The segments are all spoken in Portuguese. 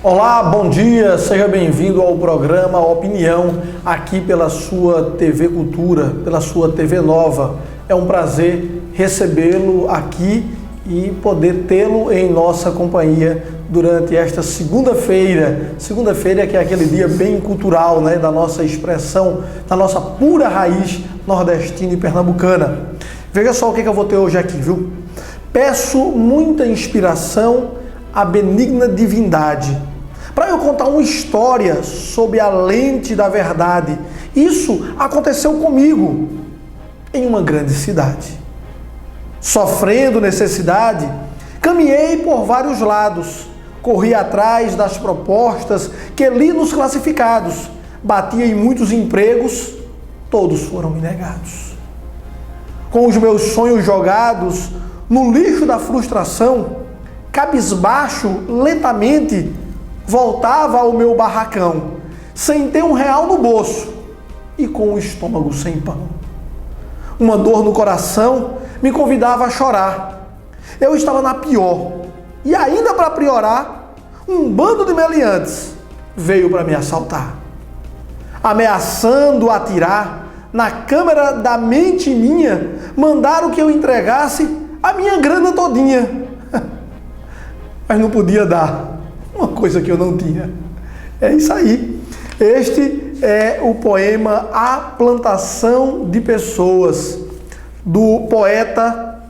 Olá, bom dia, seja bem-vindo ao programa Opinião, aqui pela sua TV Cultura, pela sua TV Nova. É um prazer recebê-lo aqui e poder tê-lo em nossa companhia durante esta segunda-feira. Segunda-feira que é aquele dia bem cultural, né, da nossa expressão, da nossa pura raiz nordestina e pernambucana. Veja só o que eu vou ter hoje aqui, viu? Peço muita inspiração à benigna divindade, para eu contar uma história sob a lente da verdade. Isso aconteceu comigo em uma grande cidade. Sofrendo necessidade, caminhei por vários lados, corri atrás das propostas que li nos classificados, bati em muitos empregos, todos foram me negados. Com os meus sonhos jogados no lixo da frustração, cabisbaixo, lentamente, voltava ao meu barracão, sem ter R$1 no bolso e com o estômago sem pão. Uma dor no coração me convidava a chorar. Eu estava na pior. E ainda para piorar, um bando de meliantes veio para me assaltar, ameaçando atirar na câmera da mente minha, mandaram que eu entregasse a minha grana todinha. Mas não podia dar uma coisa que eu não tinha. É isso aí. Este é o poema A Plantação de Pessoas, do poeta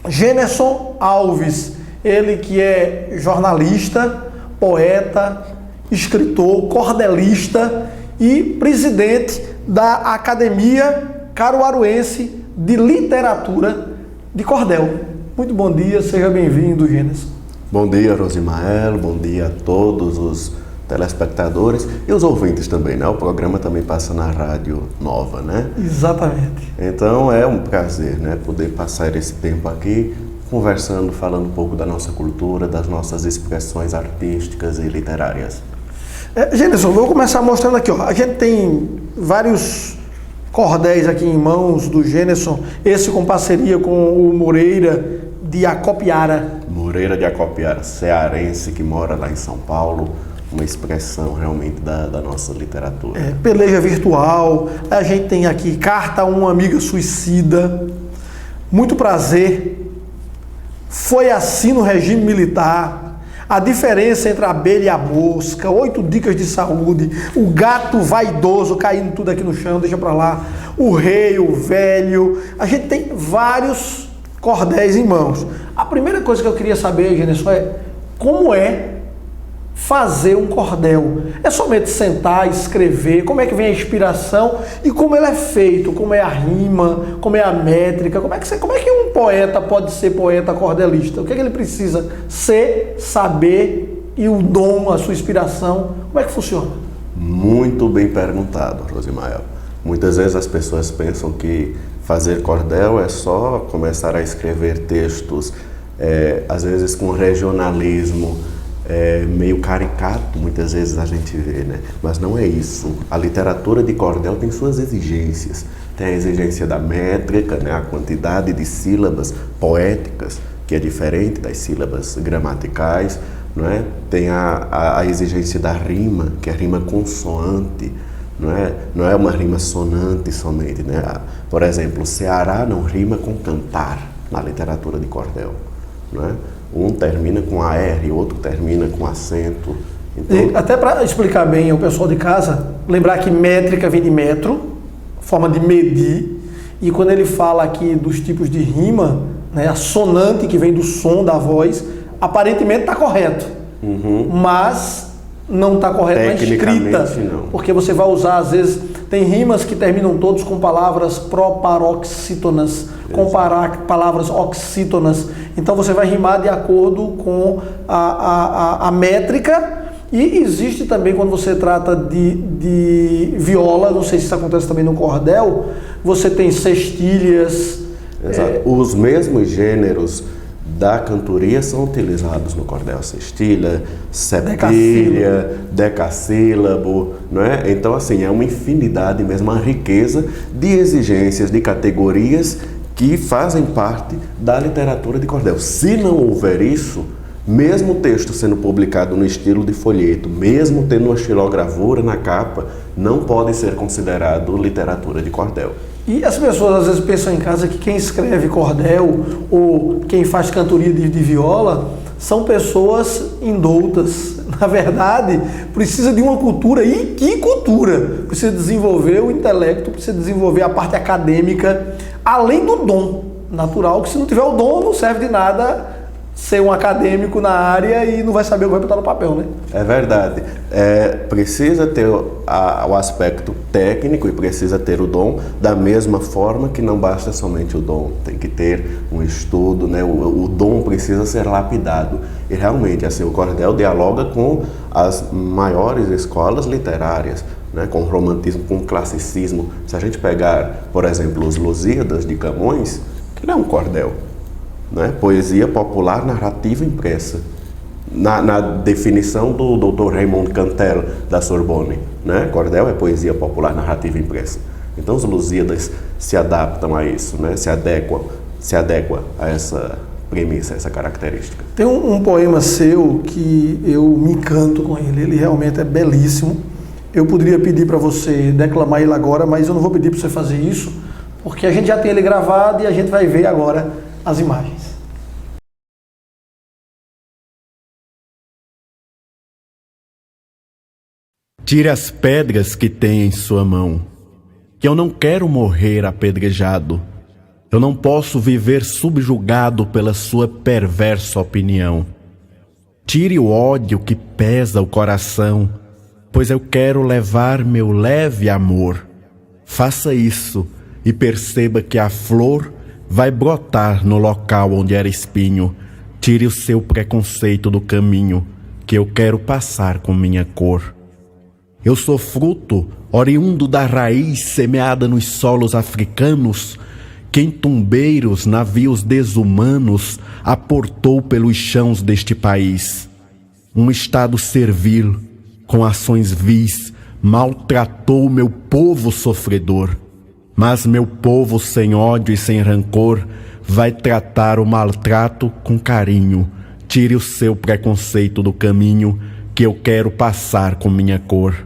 Gênerson Alves. Ele que é jornalista, poeta, escritor, cordelista e presidente da Academia Caruaruense de Literatura de Cordel. Muito bom dia, seja bem-vindo, Gênerson. Bom dia, Rosimael, bom dia a todos os telespectadores e os ouvintes também, né? O programa também passa na Rádio Nova, né? Exatamente. Então é um prazer, né, poder passar esse tempo aqui conversando, falando um pouco da nossa cultura, das nossas expressões artísticas e literárias. Gênerson, vou começar mostrando aqui, ó. A gente tem vários cordéis aqui em mãos do Gênerson, esse com parceria com o Moreira de Acopiara. Moreira de Acopiara, cearense que mora lá em São Paulo, uma expressão realmente da nossa literatura. Peleja virtual, a gente tem aqui Carta a uma Amiga Suicida, Muito Prazer, Foi Assim no Regime Militar, A Diferença entre a Abelha e a Mosca, 8 Dicas de Saúde, O Gato Vaidoso, caindo tudo aqui no chão, deixa pra lá, O Rei, o Velho. A gente tem vários cordéis em mãos. A primeira coisa que eu queria saber, Gênerson, é como é fazer um cordel. É somente sentar, escrever, como é que vem a inspiração e como ele é feito, como é a rima, como é a métrica, como é que um poeta pode ser poeta cordelista? O que é que ele precisa ser, saber e o dom, a sua inspiração, como é que funciona? Muito bem perguntado, Rosimael. Muitas vezes as pessoas pensam que fazer cordel é só começar a escrever textos, às vezes com regionalismo, meio caricato, muitas vezes a gente vê, né? Mas não é isso. A literatura de cordel tem suas exigências. Tem a exigência da métrica, né? A quantidade de sílabas poéticas, que é diferente das sílabas gramaticais, não é? Tem a exigência da rima, que é a rima consoante, não é uma rima sonante somente, né? Por exemplo, Ceará não rima com cantar na literatura de cordel, não é? Um termina com AR, outro termina com acento. Então... Até para explicar bem ao pessoal de casa, lembrar que métrica vem de metro, forma de medir, e quando ele fala aqui dos tipos de rima, né, a sonante que vem do som da voz, aparentemente está correto, mas não está correto na escrita, não. Porque você vai usar, às vezes, tem rimas que terminam todos com palavras proparoxítonas, com palavras oxítonas. Então você vai rimar de acordo com a métrica. E existe também, quando você trata de viola, não sei se isso acontece também no cordel, você tem sextilhas. Exato. Os mesmos gêneros da cantoria são utilizados no cordel: sextilha, septilha, decassílabo, não é? Então, assim, é uma infinidade mesmo, uma riqueza de exigências, de categorias que fazem parte da literatura de cordel. Se não houver isso, Mesmo o texto sendo publicado no estilo de folheto, mesmo tendo uma xilogravura na capa, não pode ser considerado literatura de cordel. E as pessoas às vezes pensam em casa que quem escreve cordel ou quem faz cantoria de viola são pessoas indoutas. Na verdade, precisa de uma cultura. E que cultura? Precisa desenvolver o intelecto, precisa desenvolver a parte acadêmica, além do dom natural, que se não tiver o dom não serve de nada ser um acadêmico na área e não vai saber o que vai botar no papel, né? É verdade. Precisa ter o aspecto técnico e precisa ter o dom, da mesma forma que não basta somente o dom. Tem que ter um estudo, né? O dom precisa ser lapidado. E realmente, assim, o cordel dialoga com as maiores escolas literárias, né? Com o romantismo, com o classicismo. Se a gente pegar, por exemplo, os Lusíadas de Camões, que não é um cordel, né? Poesia popular narrativa impressa, na definição do Dr. Raymond Cantel da Sorbonne, né? Cordel é poesia popular narrativa impressa. Então os Lusíadas se adaptam a isso, né? Se adequa a essa premissa, a essa característica. Tem um poema seu que eu me encanto com ele realmente é belíssimo. Eu poderia pedir para você declamar ele agora, mas eu não vou pedir para você fazer isso, porque a gente já tem ele gravado e a gente vai ver agora as imagens. Tire as pedras que tem em sua mão, que eu não quero morrer apedrejado. Eu não posso viver subjugado pela sua perversa opinião. Tire o ódio que pesa o coração, pois eu quero levar meu leve amor. Faça isso e perceba que a flor vai brotar no local onde era espinho. Tire o seu preconceito do caminho, que eu quero passar com minha cor. Eu sou fruto, oriundo da raiz semeada nos solos africanos, que em tumbeiros, navios desumanos, aportou pelos chãos deste país. Um estado servil, com ações vis, maltratou meu povo sofredor. Mas meu povo sem ódio e sem rancor vai tratar o maltrato com carinho. Tire o seu preconceito do caminho, que eu quero passar com minha cor.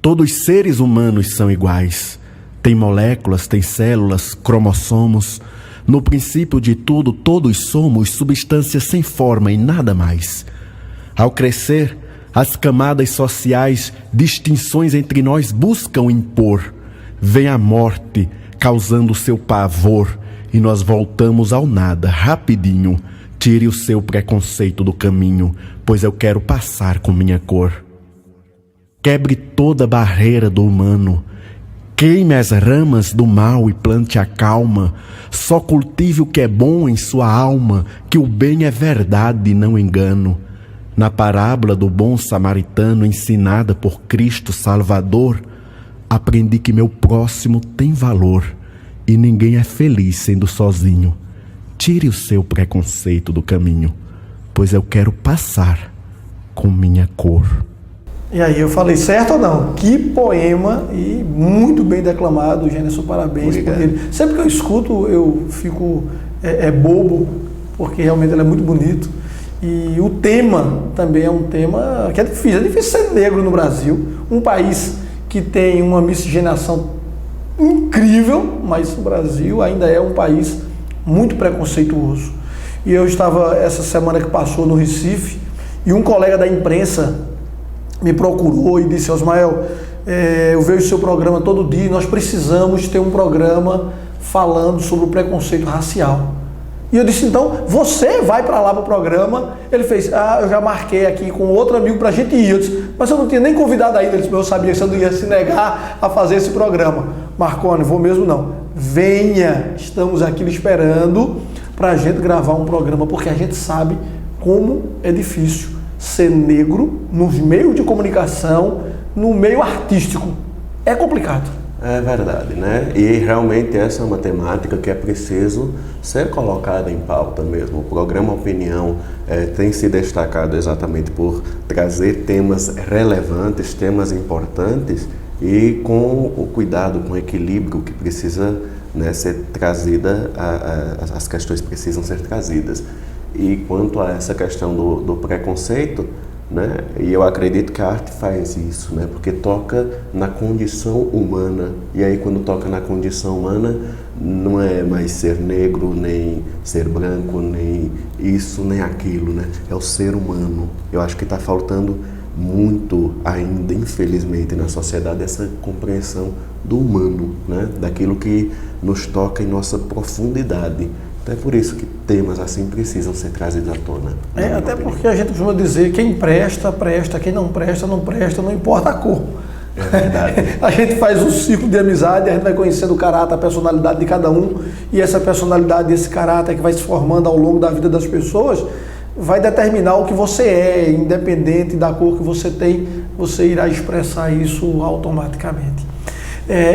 Todos os seres humanos são iguais. Tem moléculas, tem células, cromossomos. No princípio de tudo, todos somos substâncias sem forma e nada mais. Ao crescer, as camadas sociais, distinções entre nós buscam impor. Vem a morte, causando seu pavor, e nós voltamos ao nada, rapidinho. Tire o seu preconceito do caminho, pois eu quero passar com minha cor. Quebre toda barreira do humano, queime as ramas do mal e plante a calma. Só cultive o que é bom em sua alma, que o bem é verdade e não engano. Na parábola do bom samaritano ensinada por Cristo Salvador, aprendi que meu próximo tem valor e ninguém é feliz sendo sozinho. Tire o seu preconceito do caminho, pois eu quero passar com minha cor. E aí, eu falei certo ou não? Que poema e muito bem declamado, Gênesis, parabéns por ele. Sempre que eu escuto, eu fico bobo, porque realmente ele é muito bonito. E o tema também é um tema que é difícil ser negro no Brasil, um país que tem uma miscigenação incrível, mas o Brasil ainda é um país muito preconceituoso. E eu estava, essa semana que passou, no Recife, e um colega da imprensa me procurou e disse: Osmael, eu vejo o seu programa todo dia e nós precisamos ter um programa falando sobre o preconceito racial. E eu disse: então, você vai para lá para o programa? Ele fez: eu já marquei aqui com outro amigo para a gente ir. Eu disse: mas eu não tinha nem convidado ainda. Ele disse: eu sabia que você não ia se negar a fazer esse programa. Marconi, vou mesmo não. Venha, estamos aqui lhe esperando para a gente gravar um programa, porque a gente sabe como é difícil ser negro nos meios de comunicação, no meio artístico. É complicado. É verdade, né? E realmente essa é uma temática que é preciso ser colocada em pauta mesmo. O programa Opinião tem se destacado exatamente por trazer temas relevantes, temas importantes e com o cuidado, com o equilíbrio que precisa, né, ser trazida, as questões precisam ser trazidas. E quanto a essa questão do preconceito, né, e eu acredito que a arte faz isso, né, porque toca na condição humana, e aí quando toca na condição humana, não é mais ser negro, nem ser branco, nem isso, nem aquilo, né, é o ser humano. Eu acho que está faltando muito ainda, infelizmente, na sociedade essa compreensão do humano, né, daquilo que nos toca em nossa profundidade. É por isso que temas assim precisam ser trazidos à tona. Até porque a gente costuma dizer quem presta, presta, quem não presta, não presta, não importa a cor. É verdade. A gente faz um ciclo de amizade, a gente vai conhecendo o caráter, a personalidade de cada um, e essa personalidade, esse caráter que vai se formando ao longo da vida das pessoas, vai determinar o que você é, independente da cor que você tem, você irá expressar isso automaticamente.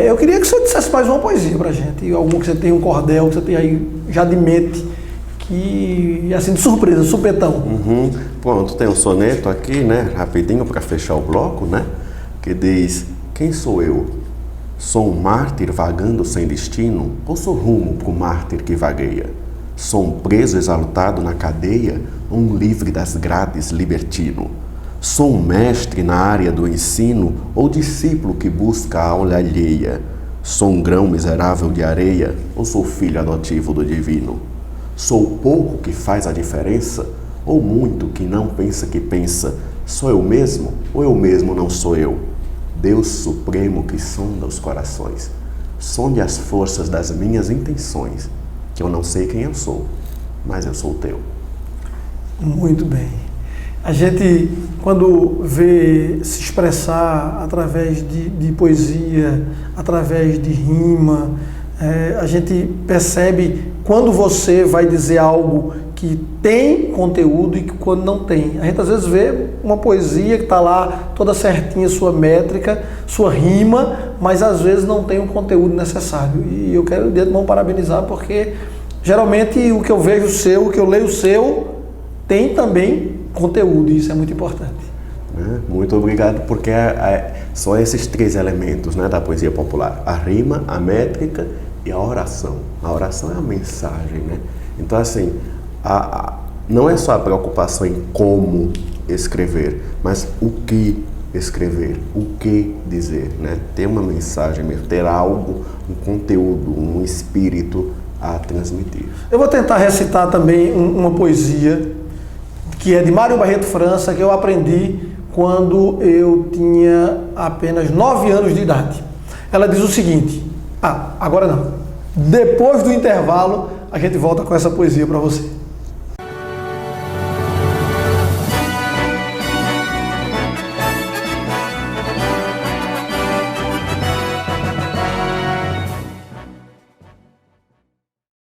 Eu queria que você dissesse mais uma poesia pra gente, algum que você tenha, um cordel, que você tenha aí já de mente, que, assim, de surpresa, supetão. Pronto, tem um soneto aqui, né, rapidinho para fechar o bloco, né, que diz: quem sou eu? Sou um mártir vagando sem destino, ou sou rumo pro mártir que vagueia? Sou um preso exaltado na cadeia, ou um livre das grades libertino? Sou um mestre na área do ensino, ou discípulo que busca a aula alheia? Sou um grão miserável de areia, ou sou filho adotivo do divino? Sou o pouco que faz a diferença, ou muito que não pensa que pensa? Sou eu mesmo, ou eu mesmo não sou eu? Deus supremo que sonda os corações, sonde as forças das minhas intenções, que eu não sei quem eu sou, mas eu sou teu. Muito bem. A gente, quando vê se expressar através de poesia, através de rima, a gente percebe quando você vai dizer algo que tem conteúdo e quando não tem. A gente às vezes vê uma poesia que está lá toda certinha, sua métrica, sua rima, mas às vezes não tem o conteúdo necessário. E eu quero de antemão parabenizar, porque geralmente o que eu vejo seu, o que eu leio seu, tem também conteúdo, e isso é muito importante. Muito obrigado, porque são esses três elementos, né, da poesia popular: a rima, a métrica e a oração. A oração é a mensagem, né? Então, assim, não é só a preocupação em como escrever, mas o que escrever, o que dizer, né? Ter uma mensagem mesmo, ter algo, um conteúdo, um espírito a transmitir. Eu vou tentar recitar também uma poesia que é de Mário Barreto França, que eu aprendi quando eu tinha apenas 9 anos de idade. Ela diz o seguinte: agora não. Depois do intervalo, a gente volta com essa poesia para você.